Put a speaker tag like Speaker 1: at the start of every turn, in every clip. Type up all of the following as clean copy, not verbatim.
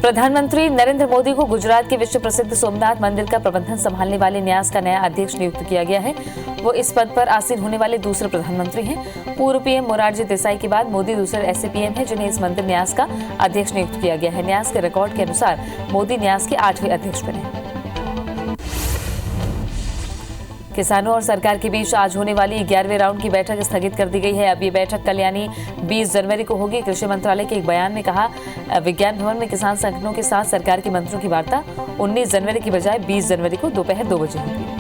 Speaker 1: प्रधानमंत्री नरेंद्र मोदी को गुजरात के विश्व प्रसिद्ध सोमनाथ मंदिर का प्रबंधन संभालने वाले न्यास का नया अध्यक्ष नियुक्त किया गया है। वो इस पद पर आसीन होने वाले दूसरे प्रधानमंत्री हैं। पूर्व पीएम मोरारजी देसाई के बाद मोदी दूसरे ऐसे पीएम हैं जिन्हें इस मंदिर न्यास का अध्यक्ष नियुक्त किया गया है। न्यास के रिकॉर्ड के अनुसार मोदी न्यास के 8वें अध्यक्ष बने। किसानों और सरकार के बीच आज होने वाली 11वें राउंड की बैठक स्थगित कर दी गई है। अब ये बैठक कल यानी 20 जनवरी को होगी। कृषि मंत्रालय के एक बयान में कहा, विज्ञान भवन में किसान संगठनों के साथ सरकार के मंत्रियों की वार्ता 19 जनवरी की बजाय 20 जनवरी को दोपहर 2 बजे होगी।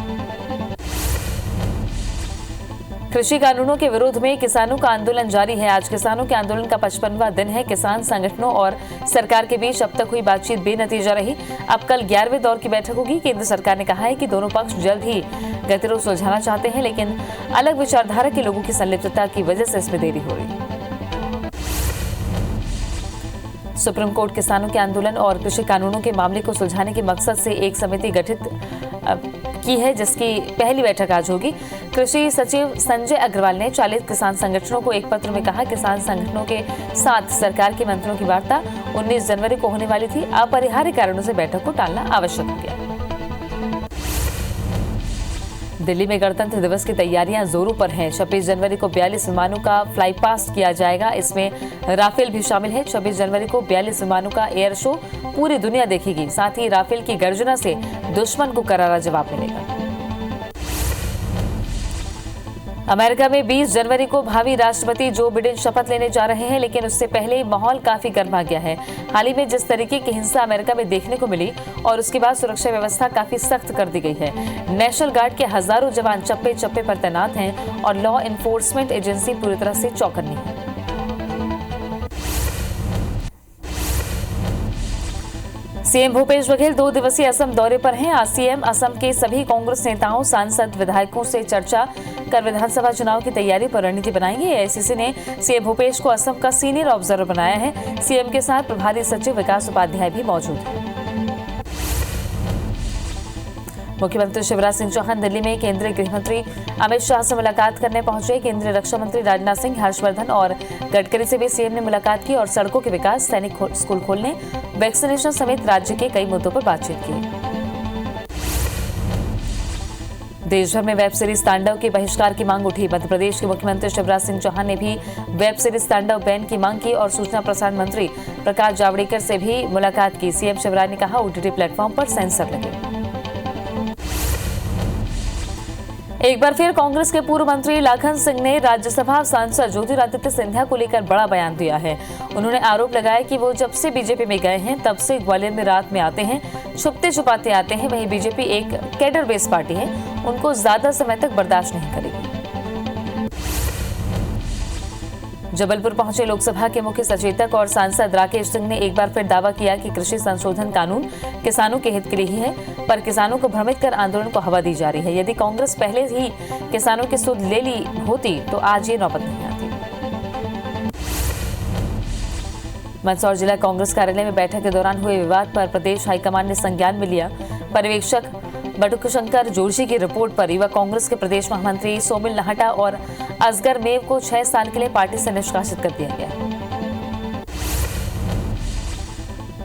Speaker 1: कृषि कानूनों के विरोध में किसानों का आंदोलन जारी है। आज किसानों के आंदोलन का 55वां दिन है। किसान संगठनों और सरकार के बीच अब तक हुई बातचीत बेनतीजा रही। अब कल 11वें दौर की बैठक होगी। केंद्र सरकार ने कहा है कि दोनों पक्ष जल्द ही गतिरोध सुलझाना चाहते हैं, लेकिन अलग विचारधारा के लोगों की संलिप्तता की वजह से इसमें देरी हो रही। सुप्रीम कोर्ट किसानों के आंदोलन और कृषि कानूनों के मामले को सुलझाने के मकसद से एक समिति गठित की है, जिसकी पहली बैठक आज होगी। कृषि सचिव संजय अग्रवाल ने 40 किसान संगठनों को एक पत्र में कहा, किसान संगठनों के साथ सरकार के मंत्रियों की वार्ता 19 जनवरी को होने वाली थी। अपरिहार्य कारणों से बैठक को टालना आवश्यक हो गया। दिल्ली में गणतंत्र दिवस की तैयारियां जोरों पर हैं। 26 जनवरी को 42 विमानों का फ्लाई पास्ट किया जाएगा। इसमें राफेल भी शामिल है। 26 जनवरी को 42 विमानों का एयर शो पूरी दुनिया देखेगी। साथ ही राफेल की गर्जना से दुश्मन को करारा जवाब मिलेगा। अमेरिका में 20 जनवरी को भावी राष्ट्रपति जो बिडेन शपथ लेने जा रहे हैं, लेकिन उससे पहले माहौल काफी गर्मा गया है। हाल ही में जिस तरीके की हिंसा अमेरिका में देखने को मिली और उसके बाद सुरक्षा व्यवस्था काफी सख्त कर दी गई है। नेशनल गार्ड के हजारों जवान चप्पे चप्पे पर तैनात हैं और लॉ एनफोर्समेंट एजेंसी पूरी तरह से चौकन्नी है। सीएम भूपेश बघेल 2 दिवसीय असम दौरे पर हैं। आज सीएम असम के सभी कांग्रेस नेताओं, सांसद, विधायकों से चर्चा कर विधानसभा चुनाव की तैयारी पर रणनीति बनाएंगे। एआईसीसी ने सीएम भूपेश को असम का सीनियर ऑब्जर्वर बनाया है। सीएम के साथ प्रभारी सचिव विकास उपाध्याय भी मौजूद हैं। मुख्यमंत्री शिवराज सिंह चौहान दिल्ली में केंद्रीय गृह मंत्री अमित शाह से मुलाकात करने पहुंचे। केंद्रीय रक्षा मंत्री राजनाथ सिंह, हर्षवर्धन और गडकरी से भी सीएम ने मुलाकात की और सड़कों के विकास, सैनिक स्कूल खोलने, वैक्सीनेशन समेत राज्य के कई मुद्दों पर बातचीत की। देश भर में वेब सीरीज तांडव के बहिष्कार की मांग उठी। मध्य प्रदेश के मुख्यमंत्री शिवराज सिंह चौहान ने भी वेब सीरीज तांडव बैन की मांग की और सूचना प्रसारण मंत्री प्रकाश जावड़ेकर से भी मुलाकात की। सीएम शिवराज ने कहा, ओटीटी प्लेटफॉर्म पर सेंसर लगे। एक बार फिर कांग्रेस के पूर्व मंत्री लाखन सिंह ने राज्यसभा सांसद ज्योतिरादित्य सिंधिया को लेकर बड़ा बयान दिया है। उन्होंने आरोप लगाया कि वो जब से बीजेपी में गए हैं तब से ग्वालियर में रात में आते हैं, छुपते छुपाते आते हैं। वहीं बीजेपी एक कैडर बेस पार्टी है, उनको ज्यादा समय तक बर्दाश्त नहीं करेगी। जबलपुर पहुंचे लोकसभा के मुख्य सचेतक और सांसद राकेश सिंह ने एक बार फिर दावा किया कि कृषि संशोधन कानून किसानों के हित के लिए ही है, पर किसानों को भ्रमित कर आंदोलन को हवा दी जा रही है। यदि कांग्रेस पहले ही किसानों की सुध ले ली होती तो आज ये नौबत नहीं आती। मंदसौर जिला कांग्रेस कार्यालय में बैठक के दौरान हुए विवाद पर प्रदेश हाईकमान ने संज्ञान में लिया। पर्यवेक्षक बटुकशंकर जोशी की रिपोर्ट पर युवा कांग्रेस के प्रदेश महामंत्री सोमिल नाहटा और असगर मेव को 6 साल के लिए पार्टी से निष्कासित कर दिया गया।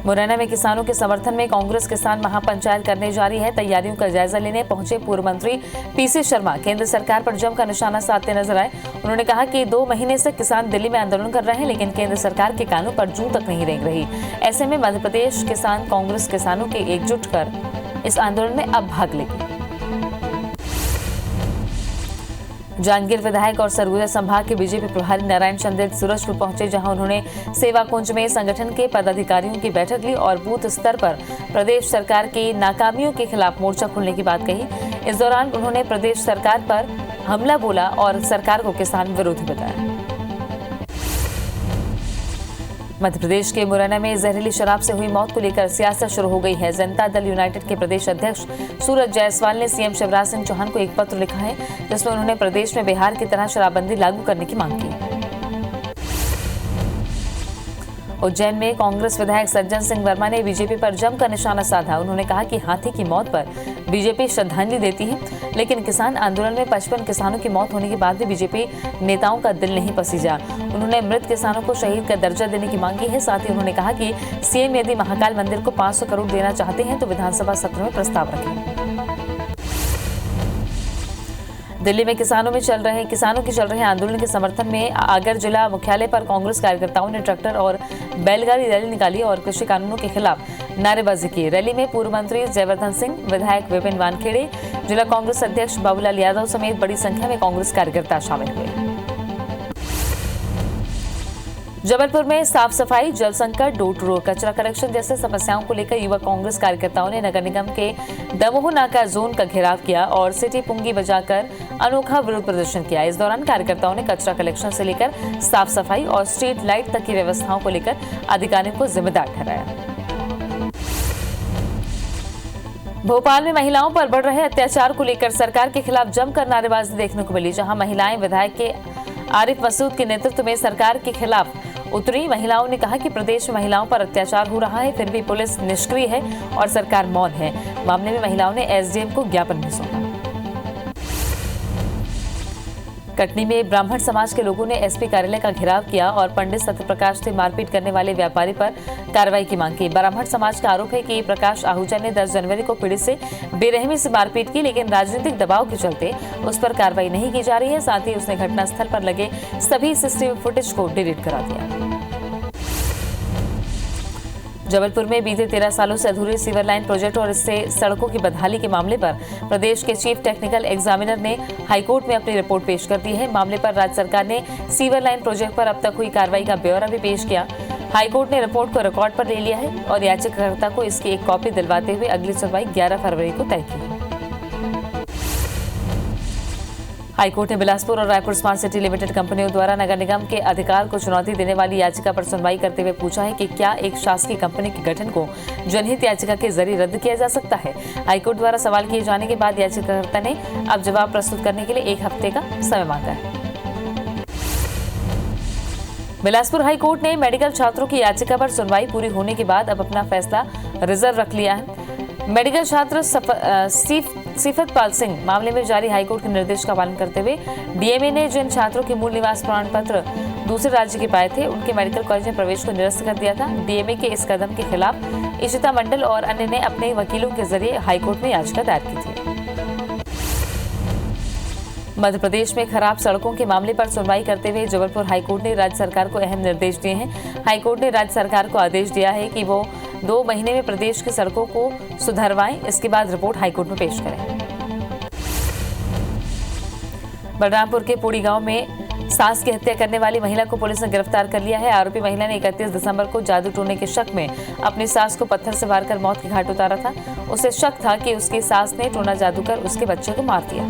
Speaker 1: मुरैना में किसानों के समर्थन में कांग्रेस किसान महापंचायत करने जा रही है। तैयारियों का जायजा लेने पहुंचे पूर्व मंत्री पीसी शर्मा केंद्र सरकार पर जमकर निशाना साधते नजर आए। उन्होंने कहा कि 2 महीने से किसान दिल्ली में आंदोलन कर रहे हैं, लेकिन केंद्र सरकार के कानों पर जूं तक नहीं रेंग रही। ऐसे में मध्य प्रदेश किसान कांग्रेस किसानों के एकजुट कर इस आंदोलन में अब भाग लेगी। जांजगीर विधायक और सरगुजा संभाग के बीजेपी प्रभारी नारायण चंदेल सूरजपुर पहुंचे, जहां उन्होंने सेवा कुंज में संगठन के पदाधिकारियों की बैठक ली और बूथ स्तर पर प्रदेश सरकार की नाकामियों के खिलाफ मोर्चा खोलने की बात कही। इस दौरान उन्होंने प्रदेश सरकार पर हमला बोला और सरकार को किसान विरोधी बताया। मध्य प्रदेश के मुरैना में जहरीली शराब से हुई मौत को लेकर सियासत शुरू हो गई है। जनता दल यूनाइटेड के प्रदेश अध्यक्ष सूरज जायसवाल ने सीएम शिवराज सिंह चौहान को एक पत्र लिखा है, जिसमें उन्होंने प्रदेश में बिहार की तरह शराबबंदी लागू करने की मांग की। उज्जैन में कांग्रेस विधायक सज्जन सिंह वर्मा ने बीजेपी पर जमकर निशाना साधा। उन्होंने कहा कि हाथी की मौत पर बीजेपी श्रद्धांजलि देती है, लेकिन किसान आंदोलन में 55 किसानों की मौत होने के बाद भी बीजेपी नेताओं का दिल नहीं पसीजा। उन्होंने मृत किसानों को शहीद का दर्जा देने की मांग की है। साथ ही उन्होंने कहा कि सीएम यदि महाकाल मंदिर को 500 करोड़ देना चाहते हैं तो विधानसभा सत्र में प्रस्ताव रखें। दिल्ली में किसानों की चल रहे आंदोलन के समर्थन में आगर जिला मुख्यालय पर कांग्रेस कार्यकर्ताओं ने ट्रैक्टर और बैलगाड़ी रैली निकाली और कृषि कानूनों के खिलाफ नारेबाजी की। रैली में पूर्व मंत्री जयवर्धन सिंह, विधायक विपिन वानखेड़े, जिला कांग्रेस अध्यक्ष बाबूलाल यादव समेत बड़ी संख्या में कांग्रेस कार्यकर्ता शामिल हुए। जबलपुर में साफ सफाई, जल संकट, डोर टू डोर कचरा कलेक्शन जैसे समस्याओं को लेकर युवा कांग्रेस कार्यकर्ताओं ने नगर निगम के दमोह नाका जोन का घेराव किया और सिटी पुंगी बजाकर अनोखा विरोध प्रदर्शन किया। इस दौरान कार्यकर्ताओं ने कचरा कलेक्शन से लेकर साफ सफाई और स्ट्रीट लाइट तक की व्यवस्थाओं को लेकर अधिकारियों को जिम्मेदार ठहराया। भोपाल में महिलाओं पर बढ़ रहे अत्याचार को लेकर सरकार के खिलाफ जमकर नारेबाजी देखने को मिली, जहां महिलाएं विधायक के आरिफ मसूद के नेतृत्व में सरकार के खिलाफ उतरी। महिलाओं ने कहा कि प्रदेश में महिलाओं पर अत्याचार हो रहा है, फिर भी पुलिस निष्क्रिय है और सरकार मौन है। मामले में महिलाओं ने एसडीएम को ज्ञापन भी सौंपा। कटनी में ब्राह्मण समाज के लोगों ने एसपी कार्यालय का घेराव किया और पंडित सत्यप्रकाश से मारपीट करने वाले व्यापारी पर कार्रवाई की मांग की। ब्राह्मण समाज का आरोप है कि प्रकाश आहूजा ने 10 जनवरी को पीड़ित से बेरहमी से मारपीट की, लेकिन राजनीतिक दबाव के चलते उस पर कार्रवाई नहीं की जा रही है। साथ ही उसने घटनास्थल पर लगे सभी सीसीटीवी फुटेज को डिलीट करा दिया। जबलपुर में बीते 13 सालों से अधूरे सीवर लाइन प्रोजेक्ट और इससे सड़कों की बदहाली के मामले पर प्रदेश के चीफ टेक्निकल एग्जामिनर ने हाईकोर्ट में अपनी रिपोर्ट पेश कर दी है। मामले पर राज्य सरकार ने सीवर लाइन प्रोजेक्ट पर अब तक हुई कार्रवाई का ब्यौरा भी पेश किया। हाईकोर्ट ने रिपोर्ट को रिकॉर्ड पर ले लिया है और याचिकाकर्ता को इसकी एक कॉपी दिलवाते हुए अगली सुनवाई 11 फरवरी को तय की है। हाईकोर्ट ने बिलासपुर और रायपुर स्मार्ट सिटी लिमिटेड कंपनियों द्वारा नगर निगम के अधिकार को चुनौती देने वाली याचिका पर सुनवाई करते हुए पूछा है कि क्या एक शासकीय कंपनी के गठन को जनहित याचिका के जरिए रद्द किया जा सकता है। हाईकोर्ट द्वारा सवाल किए जाने के बाद याचिकाकर्ता ने अब जवाब प्रस्तुत करने के लिए 1 हफ्ते का समय मांगा है। बिलासपुर हाईकोर्ट ने मेडिकल छात्रों की याचिका पर सुनवाई पूरी होने के बाद अब अपना फैसला रिजर्व रख लिया है। मेडिकल छात्र सिफतपाल सिंह मामले में जारी हाईकोर्ट के निर्देश का पालन करते हुए डीएमए ने जिन छात्रों के मूल निवास प्रमाण पत्र दूसरे राज्य के पाए थे, उनके मेडिकल कॉलेज में प्रवेश को निरस्त कर दिया था। डीएमए के इस कदम के खिलाफ इशिता मंडल और अन्य ने अपने वकीलों के जरिए हाईकोर्ट में याचिका दायर की थी। मध्य प्रदेश में खराब सड़कों के मामले पर सुनवाई करते हुए जबलपुर हाईकोर्ट ने राज्य सरकार को अहम निर्देश दिए हैं। हाईकोर्ट ने राज्य सरकार को आदेश दिया है कि वो 2 महीने में प्रदेश की सड़कों को सुधरवाएं, इसके बाद रिपोर्ट हाईकोर्ट में पेश करें। बलरामपुर के पोड़ी गांव में सास की हत्या करने वाली महिला को पुलिस ने गिरफ्तार कर लिया है। आरोपी महिला ने 31 दिसंबर को जादू टोने के शक में अपनी सास को पत्थर से मारकर मौत के घाट उतारा था। उसे शक था कि उसकी सास ने टोना जादू कर उसके बच्चे को मार दिया।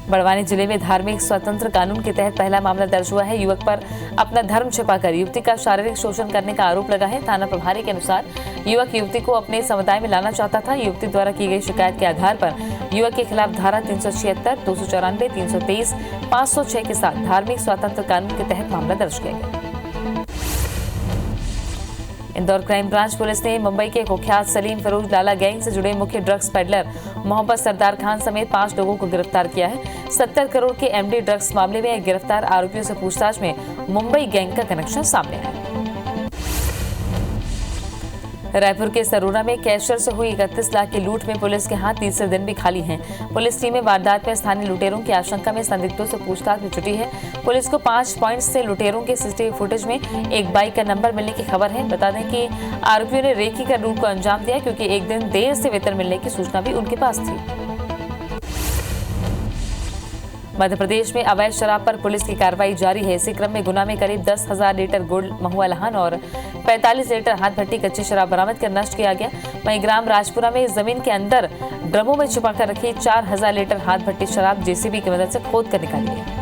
Speaker 1: बड़वानी जिले में धार्मिक स्वतंत्र कानून के तहत पहला मामला दर्ज हुआ है। युवक पर अपना धर्म छिपाकर युवती का शारीरिक शोषण करने का आरोप लगा है। थाना प्रभारी के अनुसार युवक युवती को अपने समुदाय में लाना चाहता था। युवती द्वारा की गई शिकायत के आधार पर युवक के खिलाफ धारा 376, 294, 323, 506 के साथ धार्मिक स्वतंत्र कानून के तहत मामला दर्ज किया गया। इंदौर क्राइम ब्रांच पुलिस ने मुंबई के कुख्यात सलीम फिरोज लाला गैंग से जुड़े मुख्य ड्रग्स पेडलर मोहम्मद सरदार खान समेत 5 लोगों को गिरफ्तार किया है। 70 करोड़ के एमडी ड्रग्स मामले में गिरफ्तार आरोपियों से पूछताछ में मुंबई गैंग का कनेक्शन सामने आया। रायपुर के सरोरा में कैशियर से हुई 31 लाख की लूट में पुलिस के हाथ तीसरे दिन भी खाली हैं। पुलिस टीमें वारदात में स्थानीय लुटेरों की आशंका में संदिग्धों से पूछताछ में जुटी है। पुलिस को 5 पॉइंट्स से लुटेरों के सीसीटीवी फुटेज में एक बाइक का नंबर मिलने की खबर है। बता दें कि आरोपियों ने रेकी कर लूट को अंजाम दिया क्योंकि एक दिन देर से वेतन मिलने की सूचना भी उनके पास थी। मध्य प्रदेश में अवैध शराब पर पुलिस की कार्रवाई जारी है। इसी क्रम में गुना में करीब 10,000 लीटर गुड़ महुआ लहान और 45 लीटर हाथ भट्टी कच्ची शराब बरामद कर नष्ट किया गया। वहीं ग्राम राजपुरा में जमीन के अंदर ड्रमों में छिपाकर रखी 4000 लीटर हाथ भट्टी शराब जेसीबी की मदद से खोद कर निकाली है।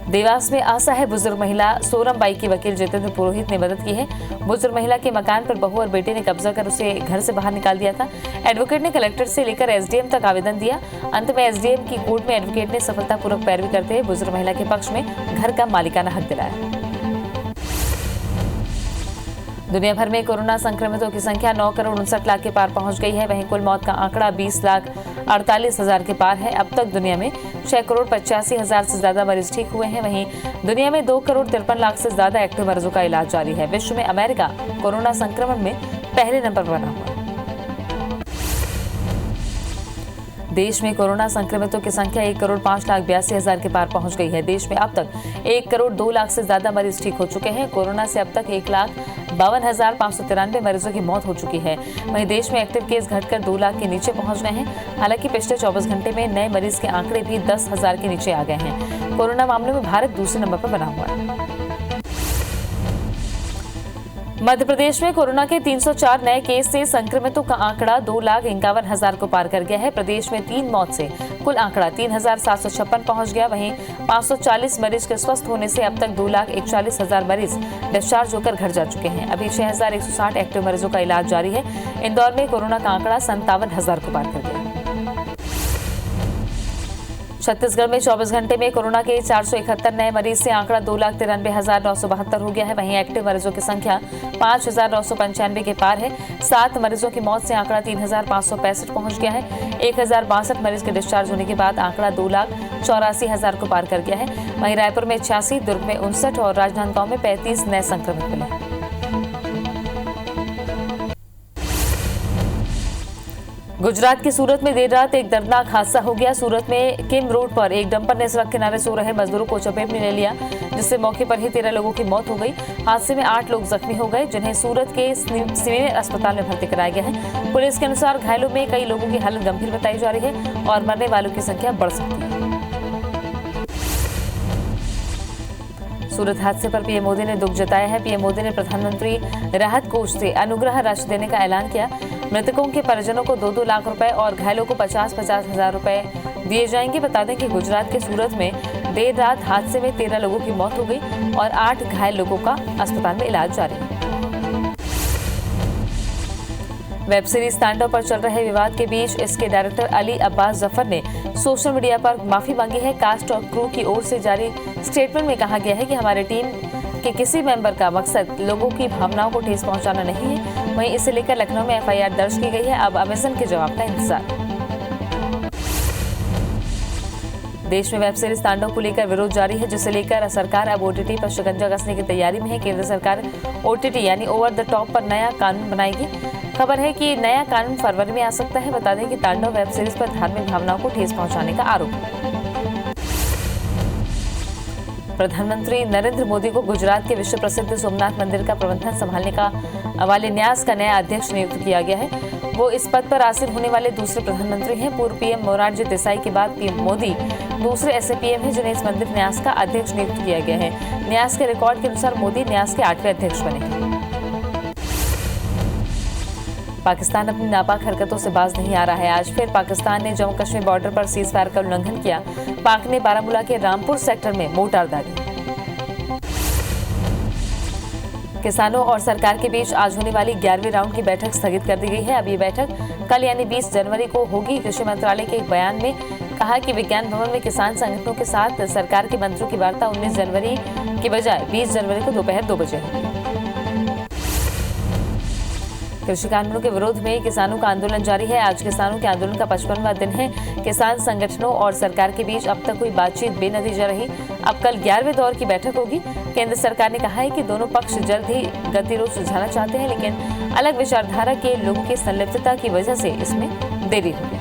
Speaker 1: देवास में असहाय बुजुर्ग महिला सोरम बाई की वकील जितेंद्र पुरोहित ने मदद की है। बुजुर्ग महिला के मकान पर बहू और बेटे ने कब्जा कर उसे घर से बाहर निकाल दिया था। एडवोकेट ने कलेक्टर से लेकर एसडीएम तक आवेदन दिया। अंत में एसडीएम की कोर्ट में एडवोकेट ने सफलतापूर्वक पैरवी करते हुए बुजुर्ग महिला के पक्ष में घर का मालिकाना हक दिलाया। दुनिया भर में कोरोना संक्रमितों की संख्या 9 करोड़ 59 लाख के पार पहुंच गई है। वहीं कुल मौत का आंकड़ा 20 लाख 48 हजार के पार है। अब तक दुनिया में 6 करोड़ 85 हजार से ज्यादा मरीज ठीक हुए हैं। वहीं दुनिया में 2 करोड़ 53 लाख से ज्यादा एक्टिव मरीजों का इलाज जारी है। विश्व में अमेरिका कोरोना संक्रमण में पहले नंबर पर बना हुआ है। देश में कोरोना संक्रमितों की संख्या 1 करोड़ 5 लाख 82 हजार के पार पहुंच गई है। देश में अब तक 1 करोड़ 2 लाख से ज्यादा मरीज ठीक हो चुके हैं। कोरोना से अब तक 1,52,593 मरीजों की मौत हो चुकी है। वहीं देश में एक्टिव केस घटकर 2 लाख के नीचे पहुंच गए हैं। हालांकि पिछले 24 घंटे में नए मरीज के आंकड़े भी 10,000 के नीचे आ गए हैं। कोरोना मामलों में भारत दूसरे नंबर पर बना हुआ है। मध्य प्रदेश में कोरोना के 304 नए केस से संक्रमितों का आंकड़ा 2,51,000 को पार कर गया है। प्रदेश में 3 मौत से कुल आंकड़ा 3,756 पहुंच गया। वहीं 540 मरीज के स्वस्थ होने से अब तक 2,41,000 मरीज डिस्चार्ज होकर घर जा चुके हैं। अभी 6,160 एक्टिव मरीजों का इलाज जारी है। इंदौर में कोरोना का आंकड़ा 57,000 को पार कर गया। छत्तीसगढ़ में 24 घंटे में कोरोना के 471 नए मरीज से आंकड़ा 2,93,972 हो गया है। वहीं एक्टिव मरीजों की संख्या 5,995 के पार है। 7 मरीजों की मौत से आंकड़ा 3,565 पहुंच गया है। 1,062 मरीज के डिस्चार्ज होने के बाद आंकड़ा 2,84,000 को पार कर गया है। वहीं रायपुर में 86, दुर्ग में 59 और राजनांदगांव में 35 नए संक्रमित मिले हैं। गुजरात के सूरत में देर रात एक दर्दनाक हादसा हो गया। सूरत में किम रोड पर एक डंपर ने सड़क किनारे सो रहे मजदूरों को चपेट में ले लिया, जिससे मौके पर ही 13 लोगों की मौत हो गई। हादसे में 8 लोग जख्मी हो गए, जिन्हें सूरत के सीनियर अस्पताल में भर्ती कराया गया है। पुलिस के अनुसार घायलों में कई लोगों की हालत गंभीर बताई जा रही है और मरने वालों की संख्या बढ़ सकती है। सूरत हादसे पर पीएम मोदी ने दुख जताया है। पीएम मोदी ने प्रधानमंत्री राहत कोष से अनुग्रह राशि देने का ऐलान किया। मृतकों के परिजनों को 2-2 लाख रुपए और घायलों को 50-50 हजार रुपए दिए जाएंगे। बता दें कि गुजरात के सूरत में देर रात हादसे में 13 लोगों की मौत हो गई और 8 घायल लोगों का अस्पताल में इलाज जारी है। वेब सीरीज तांडव पर चल रहे विवाद के बीच इसके डायरेक्टर अली अब्बास जफर ने सोशल मीडिया पर माफी मांगी है। कास्ट और क्रू की ओर से जारी स्टेटमेंट में कहा गया है कि हमारी टीम के किसी मेंबर का मकसद लोगों की भावनाओं को ठेस पहुंचाना नहीं है। वहीं इसे लेकर लखनऊ में एफआईआर दर्ज की गई है। अब अमेजन के जवाब का इंतजार। देश में वेब सीरीज तांडव को लेकर विरोध जारी है, जिसे लेकर सरकार अब ओटीटी पर शिकंजा कसने की तैयारी में है। केंद्र सरकार ओटीटी यानी ओवर द टॉप पर नया कानून बनाएगी। खबर है कि नया कानून फरवरी में आ सकता है। बता दें कि तांडव वेब सीरीज पर धार्मिक भावनाओं को ठेस पहुंचाने का आरोप है। प्रधानमंत्री नरेंद्र मोदी को गुजरात के विश्व प्रसिद्ध सोमनाथ मंदिर का प्रबंधन संभालने का वाले न्यास का नया अध्यक्ष नियुक्त किया गया है। वो इस पद पर आसीन होने वाले दूसरे प्रधानमंत्री हैं। पूर्व पीएम मोरारजी देसाई के बाद पीएम मोदी दूसरे ऐसे पीएम हैं जिन्हें इस मंदिर न्यास का अध्यक्ष नियुक्त किया गया है। न्यास के रिकॉर्ड के अनुसार मोदी न्यास के 8वें अध्यक्ष बने हैं। पाकिस्तान अपनी नापाक हरकतों से बाज नहीं आ रहा है। आज फिर पाकिस्तान ने जम्मू कश्मीर बॉर्डर पर सीज फायर का उल्लंघन किया। पाक ने बारामूला के रामपुर सेक्टर में मोर्टार दागे। किसानों और सरकार के बीच आज होने वाली 11वीं राउंड की बैठक स्थगित कर दी गई है। अब ये बैठक कल यानी 20 जनवरी को होगी। कृषि मंत्रालय के एक बयान में कहा कि विज्ञान भवन में किसान संगठनों के साथ सरकार के मंत्रियों की वार्ता 19 जनवरी की बजाय 20 जनवरी को दोपहर 2 बजे होगी। कृषि कानूनों के विरोध में किसानों का आंदोलन जारी है। आज किसानों के आंदोलन का 55वां दिन है। किसान संगठनों और सरकार के बीच अब तक कोई बातचीत बेनतीजा रही। अब कल 11वें दौर की बैठक होगी। केंद्र सरकार ने कहा है कि दोनों पक्ष जल्द ही गतिरोध सुलझाना चाहते हैं, लेकिन अलग विचारधारा के लोगों की संलिप्तता की वजह से इसमें देरी होगी।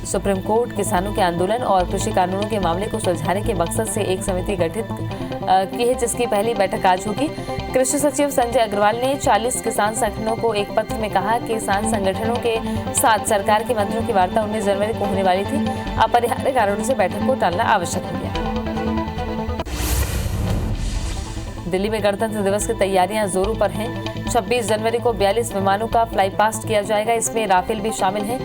Speaker 1: सुप्रीम कोर्ट किसानों के आंदोलन और कृषि कानूनों के मामले को सुलझाने के मकसद से एक समिति गठित की है, जिसकी पहली बैठक आज होगी। कृषि सचिव संजय अग्रवाल ने 40 किसान संगठनों को एक पत्र में कहा कि किसान संगठनों के साथ सरकार के मंत्रियों की वार्ता 19 जनवरी को होने वाली थी। अपरिहार्य कारणों से बैठक को टालना आवश्यक हो गया। दिल्ली में गणतंत्र दिवस की तैयारियां जोरों पर हैं। 26 जनवरी को 42 विमानों का फ्लाई पास्ट किया जाएगा। इसमें राफेल भी शामिल है।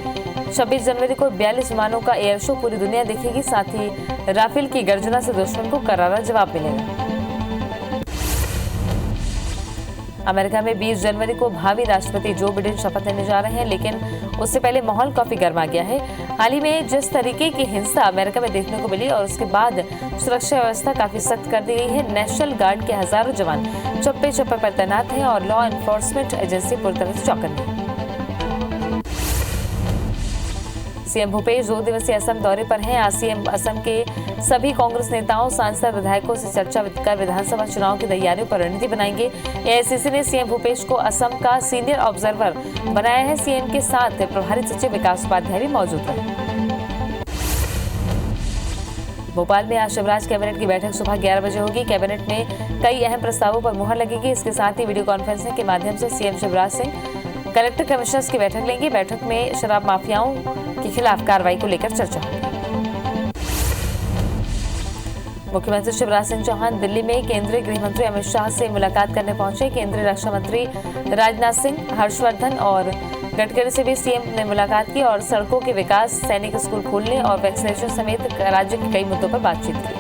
Speaker 1: 26 जनवरी को 42 विमानों का एयर शो पूरी दुनिया देखेगी। साथ ही राफेल की गर्जना से दुश्मन को करारा जवाब मिलेगा। अमेरिका में 20 जनवरी को भावी राष्ट्रपति जो बिडेन शपथ लेने जा रहे हैं, लेकिन उससे पहले माहौल काफी गर्मा गया है। हाल ही में जिस तरीके की हिंसा अमेरिका में देखने को मिली और उसके बाद सुरक्षा व्यवस्था काफी सख्त कर दी गई है। नेशनल गार्ड के हजारों जवान चप्पे चप्पे पर तैनात हैं और लॉ एनफोर्समेंट एजेंसी पूरी तरह से चौकन्नी है। सीएम भूपेश 2 दिवसीय असम दौरे पर हैं। आज सीएम असम के सभी कांग्रेस नेताओं, सांसद, विधायकों से चर्चा कर विधानसभा चुनाव की तैयारियों पर रणनीति बनाएंगे। एआईसीसी ने सीएम भूपेश को असम का सीनियर ऑब्जर्वर बनाया है। सीएम के साथ प्रभारी सचिव विकास उपाध्याय भी मौजूद रहे। भोपाल में आज शिवराज कैबिनेट की बैठक सुबह 11 बजे होगी। कैबिनेट में कई अहम प्रस्तावों पर मुहर लगेगी। इसके साथ ही वीडियो कॉन्फ्रेंसिंग के माध्यम से CM Shivraj Singh collector commissioners की बैठक लेंगे। बैठक में शराब माफियाओं के खिलाफ कार्रवाई को लेकर चर्चा होगी। मुख्यमंत्री शिवराज सिंह चौहान दिल्ली में केंद्रीय गृह मंत्री अमित शाह से मुलाकात करने पहुंचे। केंद्रीय रक्षा मंत्री राजनाथ सिंह, हर्षवर्धन और गडकरी से भी सीएम ने मुलाकात की और सड़कों के विकास, सैनिक स्कूल खोलने और वैक्सीनेशन समेत राज्य के कई मुद्दों पर बातचीत की।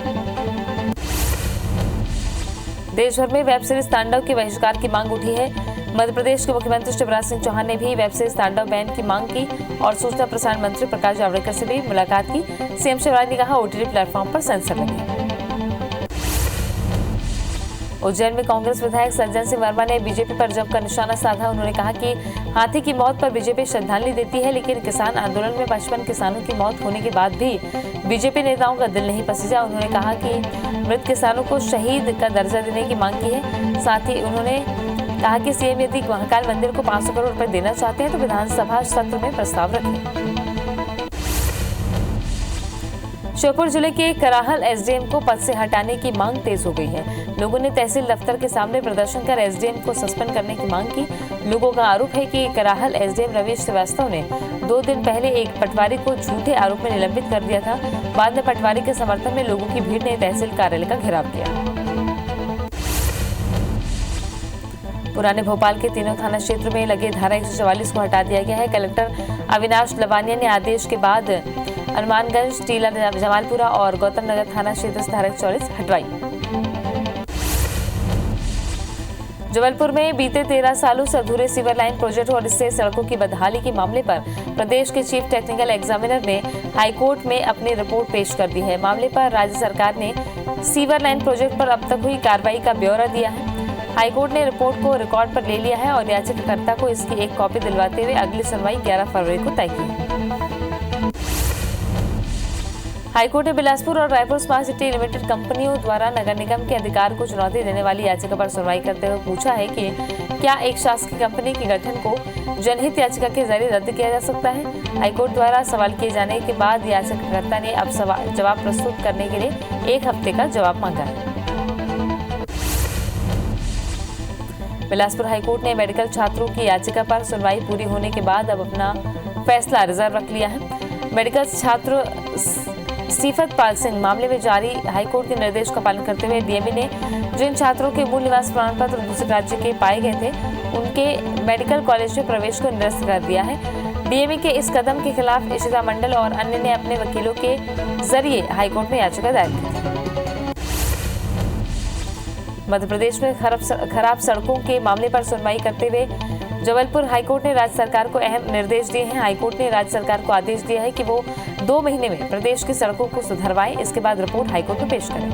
Speaker 1: देश भर में वेब सीरीज तांडव के बहिष्कार की मांग उठी है। मध्य प्रदेश के मुख्यमंत्री शिवराज सिंह चौहान ने भी वेब सीरीज तांडव बैन की मांग की और सूचना प्रसारण मंत्री प्रकाश जावड़ेकर से भी मुलाकात की। सीएम शिवराज ने कहा, ओटीटी प्लेटफॉर्म पर सेंसर लगे। उज्जैन में कांग्रेस विधायक सज्जन सिंह वर्मा ने बीजेपी पर जमकर निशाना साधा। उन्होंने कहा कि हाथी की मौत पर बीजेपी श्रद्धांजलि देती है, लेकिन किसान आंदोलन में 55 किसानों की मौत होने के बाद भी बीजेपी नेताओं का दिल नहीं पसीजा। उन्होंने कहा कि मृत किसानों को शहीद का दर्जा देने की मांग की है। साथ ही उन्होंने कहा कि सीएम यदि महाकाल मंदिर को 500 करोड़ रुपए देना चाहते हैं तो विधानसभा सत्र में प्रस्ताव रखें। श्योपुर जिले के कराहल एसडीएम को पद से हटाने की मांग तेज हो गई है। लोगों ने तहसील दफ्तर के सामने प्रदर्शन कर एसडीएम को सस्पेंड करने की मांग की। लोगों का आरोप है कि कराहल एसडीएम रवीश श्रीवास्तव ने 2 दिन पहले एक पटवारी को झूठे आरोप में निलंबित कर दिया था। बाद में पटवारी के समर्थन में लोगों की भीड़ ने तहसील कार्यालय का घेराव किया। पुराने भोपाल के तीनों थाना क्षेत्र में लगे धारा 144 को हटा दिया गया है। कलेक्टर अविनाश लवानिया ने आदेश के बाद हनुमानगंज, टीला, जमालपुरा और गौतम नगर थाना क्षेत्र से धारा 144 हटवाई। जबलपुर में बीते 13 सालों से अधूरे सीवर लाइन प्रोजेक्ट और इससे सड़कों की बदहाली के मामले पर प्रदेश के चीफ टेक्निकल एग्जामिनर ने हाईकोर्ट में अपनी रिपोर्ट पेश कर दी है। मामले पर राज्य सरकार ने सीवर लाइन प्रोजेक्ट पर अब तक हुई कार्रवाई का ब्यौरा दिया है। हाईकोर्ट ने रिपोर्ट को रिकॉर्ड पर ले लिया है और याचिकाकर्ता को इसकी एक कॉपी दिलवाते हुए अगली सुनवाई 11 फरवरी को तय की है। हाईकोर्ट ने बिलासपुर और रायपुर स्मार्ट सिटी लिमिटेड कंपनियों द्वारा नगर निगम के अधिकार को चुनौती देने वाली याचिका पर सुनवाई करते हुए पूछा है कि क्या एक शासकीय कंपनी के गठन को जनहित याचिका के जरिए रद्द किया जा सकता है। हाईकोर्ट द्वारा सवाल किए जाने के बाद याचिकाकर्ता ने अब जवाब प्रस्तुत करने के लिए 1 हफ्ते का जवाब मांगा है। बिलासपुर हाईकोर्ट ने मेडिकल छात्रों की याचिका पर सुनवाई पूरी होने के बाद अब अपना फैसला रिजर्व रख लिया है। मेडिकल छात्र सिफत पाल सिंह मामले में जारी हाईकोर्ट के निर्देश का पालन करते हुए डीएमई ने जिन छात्रों के मूल निवास प्रमाण पत्र दूसरे राज्य के पाए गए थे उनके मेडिकल कॉलेज में प्रवेश को निरस्त कर दिया है। डीएमई के इस कदम के खिलाफ इशिता मंडल और अन्य ने अपने वकीलों के जरिए हाईकोर्ट में याचिका दायर की थी। मध्य प्रदेश में खराब सड़कों के मामले पर सुनवाई करते हुए जबलपुर हाईकोर्ट ने राज्य सरकार को अहम निर्देश दिए हैं। हाईकोर्ट ने राज्य सरकार को आदेश दिया है कि वो 2 महीने में प्रदेश की सड़कों को सुधरवाएं। इसके बाद रिपोर्ट हाईकोर्ट में पेश करें।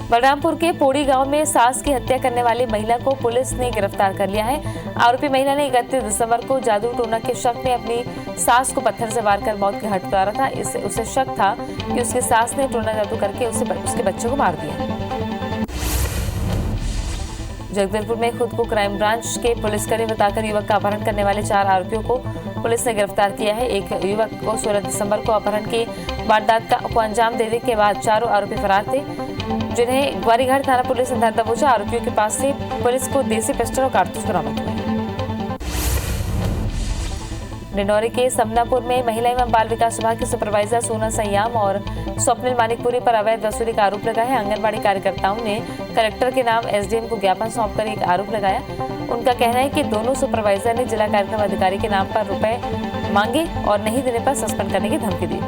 Speaker 1: बलरामपुर के पोड़ी गांव में सास की हत्या करने वाली महिला को पुलिस ने गिरफ्तार कर लिया है। आरोपी महिला ने 31 दिसंबर को जादू टोना के शक में अपनी सास को पत्थर से वार कर मौत के घाट उतारा था। इससे उसे शक था कि उसकी सास ने टोना जादू करके उसके बच्चे को मार दिया। जगदलपुर में खुद को क्राइम ब्रांच के पुलिसकर्मी बताकर युवक का अपहरण करने वाले 4 आरोपियों को पुलिस ने गिरफ्तार किया है। एक युवक को 16 दिसंबर को अपहरण की वारदात को अंजाम देने के बाद 4 आरोपी फरार थे, जिन्हें ग्वारीघाट थाना पुलिस ने धर दबोचा। आरोपियों के पास से पुलिस को देसी पिस्टल और कारतूस बरामद हुए। डिंडौरी के समनापुर में महिला एवं बाल विकास विभाग के सुपरवाइजर सोना सयाम और स्वप्निल मानिकपुरी पर अवैध वसूली का आरोप लगा है। आंगनबाड़ी कार्यकर्ताओं ने कलेक्टर के नाम एसडीएम को ज्ञापन सौंपकर एक आरोप लगाया। उनका कहना है कि दोनों सुपरवाइजर ने जिला कार्यक्रम अधिकारी के नाम पर रुपए मांगे और नहीं देने पर सस्पेंड करने की धमकी दी।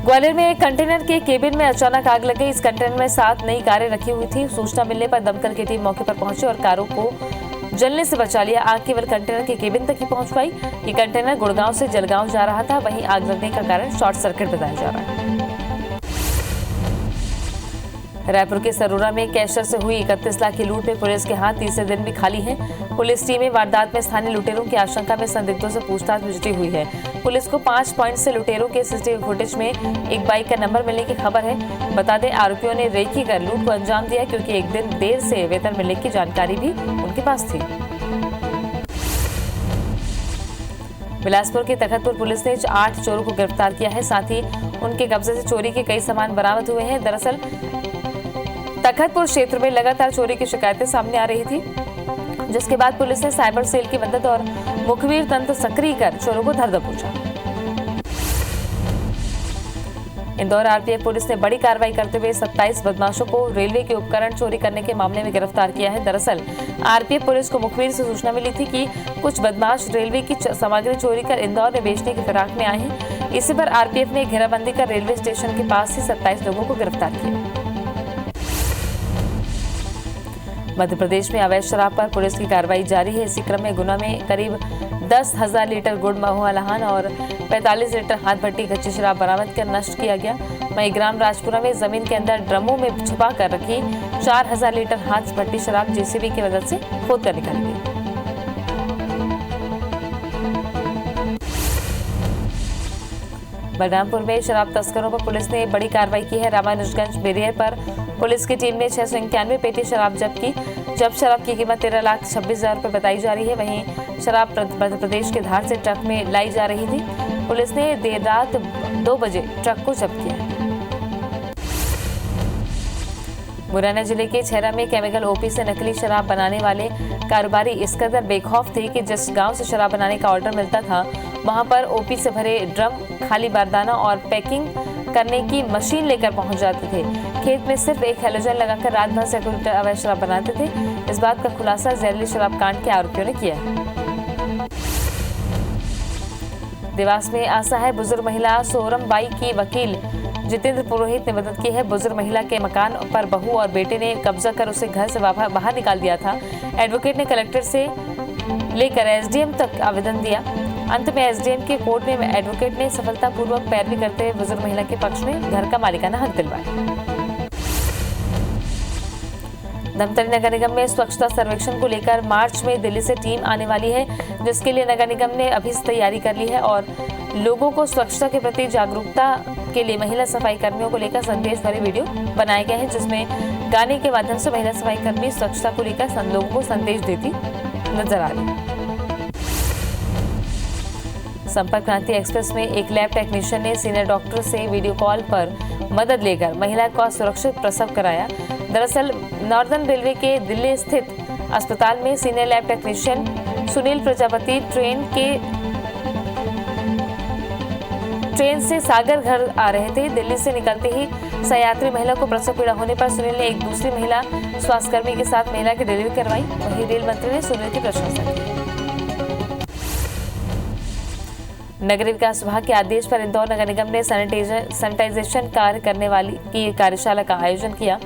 Speaker 1: ग्वालियर में एक कंटेनर के केबिन में अचानक आग लग गई। इस कंटेनर में 7 नई कारें रखी हुई थी। सूचना मिलने पर दमकल की टीम मौके पर पहुंची और कारों को जलने से बचा लिया। आग केवल कंटेनर के केबिन तक ही पहुंच पाई। ये कंटेनर गुड़गांव से जलगांव जा रहा था। वहीं आग लगने का कारण शॉर्ट सर्किट बताया जा रहा है। रायपुर के सरोरा में कैशर से हुई 31 लाख की लूट में पुलिस के हाथ तीसरे दिन भी खाली हैं। पुलिस टीमें वारदात में स्थानीय लुटेरों की आशंका में संदिग्धों से पूछताछ में जुटी हुई है। पुलिस को 5 पॉइंट से लुटेरों के सीसीटीवी फुटेज में एक बाइक का नंबर मिलने की खबर है। बता दें, आरोपियों ने रेकी कर लूट को अंजाम दिया क्योंकि एक दिन देर से वेतन मिलने की जानकारी भी उनके पास थी। बिलासपुर के तखतपुर पुलिस ने 8 चोरों को गिरफ्तार किया है। साथ ही उनके कब्जे से चोरी के कई सामान बरामद हुए हैं। दरअसल तखतपुर क्षेत्र में लगातार चोरी की शिकायतें सामने आ रही थी, जिसके बाद पुलिस ने साइबर सेल की मदद और मुखबिर तंत्र सक्रिय कर चोरों को धर दबोचा। इंदौर आरपीएफ पुलिस ने बड़ी कार्रवाई करते हुए 27 बदमाशों को रेलवे के उपकरण चोरी करने के मामले में गिरफ्तार किया है। दरअसल आरपीएफ पुलिस को मुखबिर से सूचना मिली थी कि कुछ बदमाश रेलवे की सामग्री चोरी कर इंदौर में बेचने की फिराक में आए हैं। इसी पर आरपीएफ ने घेराबंदी कर रेलवे स्टेशन के पास ही 27 लोगों को गिरफ्तार किया। मध्य प्रदेश में अवैध शराब पर पुलिस की कार्रवाई जारी है। इसी क्रम में गुना में करीब 10,000 लीटर गुड़ महुआ लहान और 45 लीटर हाथ भट्टी कच्ची शराब बरामद कर नष्ट किया गया। वहीं ग्राम राजपुरा में जमीन के अंदर ड्रमों में छुपा कर रखी 4,000 लीटर हाथ भट्टी शराब जेसीबी की मदद से खोद कर निकाली गई। बलरामपुर में शराब तस्करों पर पुलिस ने बड़ी कार्रवाई की है। रामानुजगंज बैरियर पर पुलिस की टीम ने 691 पेटी शराब जब्त की। जब शराब की कीमत 13,26,000 रुपये बताई जा रही है। वहीं शराब मध्य प्रदेश के धार से ट्रक में लाई जा रही थी। पुलिस ने देर रात 2 बजे ट्रक को जब्त किया। मुरैना जिले के छेरा में केमिकल ओपी से नकली शराब बनाने वाले कारोबारी इस कदर बेखौफ थे कि जिस गांव से शराब बनाने का ऑर्डर मिलता था, वहां पर ओपी से भरे ड्रम, खाली बारदाना और पैकिंग करने की मशीन लेकर पहुंच जाते थे। खेत में सिर्फ एक हैलोजन लगाकर रात भर सैकड़ों लीटर अवैध शराब बनाते थे। इस बात का खुलासा जहरीली शराब कांड के आरोपियों ने किया है। देवास में असहाय बुजुर्ग महिला सोरम बाई की वकील जितेंद्र पुरोहित ने मदद की है। बुजुर्ग महिला के मकान पर बहू और बेटे ने कब्जा कर उसे घर से बाहर निकाल दिया था। एडवोकेट ने कलेक्टर से लेकर एसडीएम तक आवेदन दिया। अंत में एसडीएम के कोर्ट में एडवोकेट ने सफलतापूर्वक पैरवी करते हुए बुजुर्ग महिला के पक्ष में घर का मालिकाना हक दिलवाया। धमतरी नगर निगम में स्वच्छता सर्वेक्षण को लेकर मार्च में दिल्ली से टीम आने वाली है, जिसके लिए नगर निगम ने अभी से तैयारी कर ली है और लोगों को स्वच्छता के प्रति जागरूकता के लिए महिला सफाई कर्मियों को लेकर संदेश भरे वीडियो बनाए गए हैं, जिसमें गाने के माध्यम से महिला सफाई कर्मी स्वच्छता को लेकर लोगों को संदेश देती नजर आ रही। संपर्क क्रांति एक्सप्रेस में एक लैब टेक्नीशियन ने सीनियर डॉक्टर से वीडियो कॉल पर मदद लेकर महिला का सुरक्षित प्रसव कराया। दरअसल नॉर्दर्न रेलवे के दिल्ली स्थित अस्पताल में senior lab technician Sunil Prajapati train से सागर घर आ रहे थे। दिल्ली से निकलते ही सयात्री महिला को प्रसव पीड़ा होने पर सुनील ने एक दूसरी महिला स्वास्थ्यकर्मी के साथ महिला की डिलीवरी करवाई। वहीं रेल मंत्री ने सुनील की प्रशंसा की। नगर विकास विभाग के आदेश पर इंदौर नगर निगम ने सैनिटाइजेशन कार्य करने वाली की कार्यशाला का आयोजन किया,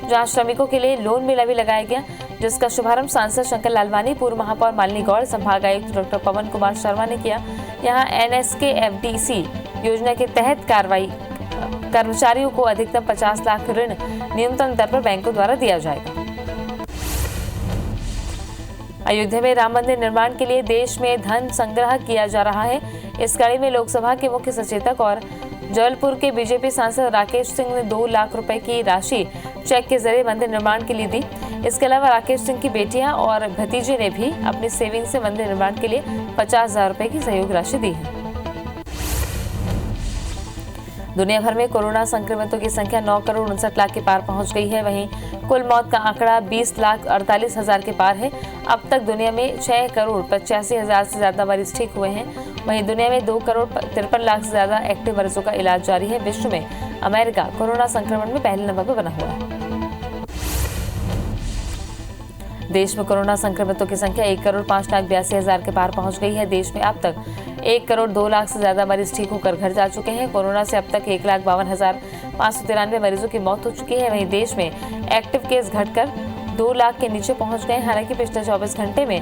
Speaker 1: जहां श्रमिकों के लिए लोन मेला भी लगाया गया, जिसका शुभारंभ सांसद शंकर लालवानी, पूर्व महापौर मालिनी गौड़, संभाग आयुक्त डॉक्टर पवन कुमार शर्मा ने किया। यहां NSKFDC योजना के तहत कर्मचारियों को अधिकतम 50 लाख ऋण न्यूनतम दर पर बैंकों द्वारा दिया जाएगा। अयोध्या में राम मंदिर निर्माण के लिए देश में धन संग्रह किया जा रहा है। इस कड़ी में लोकसभा के मुख्य सचेतक और जबलपुर के बीजेपी सांसद राकेश सिंह ने 2 लाख रुपए की राशि चेक के जरिए मंदिर निर्माण के लिए दी। इसके अलावा राकेश सिंह की बेटियां और भतीजे ने भी अपनी सेविंग से मंदिर निर्माण के लिए 50,000 रुपए की सहयोग राशि दी है। दुनिया भर में कोरोना संक्रमितों की संख्या 9 करोड़ 59 लाख के पार पहुंच गई है। वहीं कुल मौत का आंकड़ा 20,48,000 के पार है। अब तक दुनिया में 6 करोड़ 85,000 से ज्यादा मरीज ठीक हुए हैं। वहीं दुनिया में 2 करोड़ 53 लाख से ज्यादा एक्टिव मरीजों का इलाज जारी है। विश्व में अमेरिका कोरोना संक्रमण में पहले नंबर पर बना हुआ है। देश में कोरोना संक्रमितों की संख्या 1,05,82,000 के पार पहुंच गई है। देश में अब तक 1,02,00,000 से ज्यादा मरीज ठीक होकर घर जा चुके हैं। कोरोना से अब तक 1,52,593 मरीजों की मौत हो चुकी है। वहीं देश में एक्टिव केस घटकर 2 लाख के नीचे पहुंच गए। हालांकि पिछले 24 घंटे में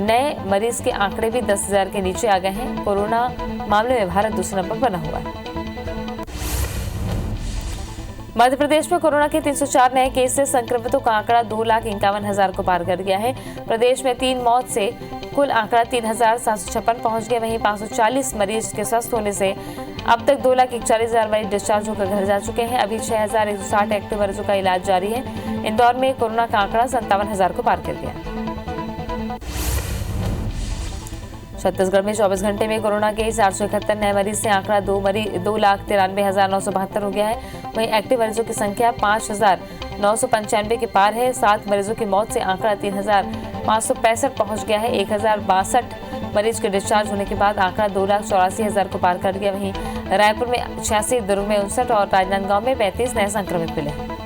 Speaker 1: नए मरीज के आंकड़े भी 10,000 के नीचे आ गए हैं। कोरोना मामले में भारत दूसरे नंबर बना हुआ है। मध्य प्रदेश में कोरोना के 304 नए केस से संक्रमितों का आंकड़ा 2,51,000 को पार कर गया है। प्रदेश में 3 मौत से कुल आंकड़ा 3,756 पहुंच गया। वहीं 540 मरीज के स्वस्थ होने से अब तक 2,41,000 मरीज डिस्चार्ज होकर घर जा चुके हैं। अभी 6,160 एक्टिव मरीजों का इलाज जारी है। इंदौर में कोरोना का आंकड़ा 57,000 को पार कर गया। छत्तीसगढ़ में 24 घंटे में कोरोना के 471 नए मरीज से आंकड़ा 2,93,972 हो गया है। वहीं एक्टिव मरीजों की संख्या 5,995 के पार है। 7 मरीजों की मौत से आंकड़ा 3,565 पहुंच गया है। 1,062 मरीज के डिस्चार्ज होने के बाद आंकड़ा 2,84,000 को पार कर गया। वहीं रायपुर में 86, दुर्ग में 59 और राजनांदगांव में 35 नए संक्रमित मिले।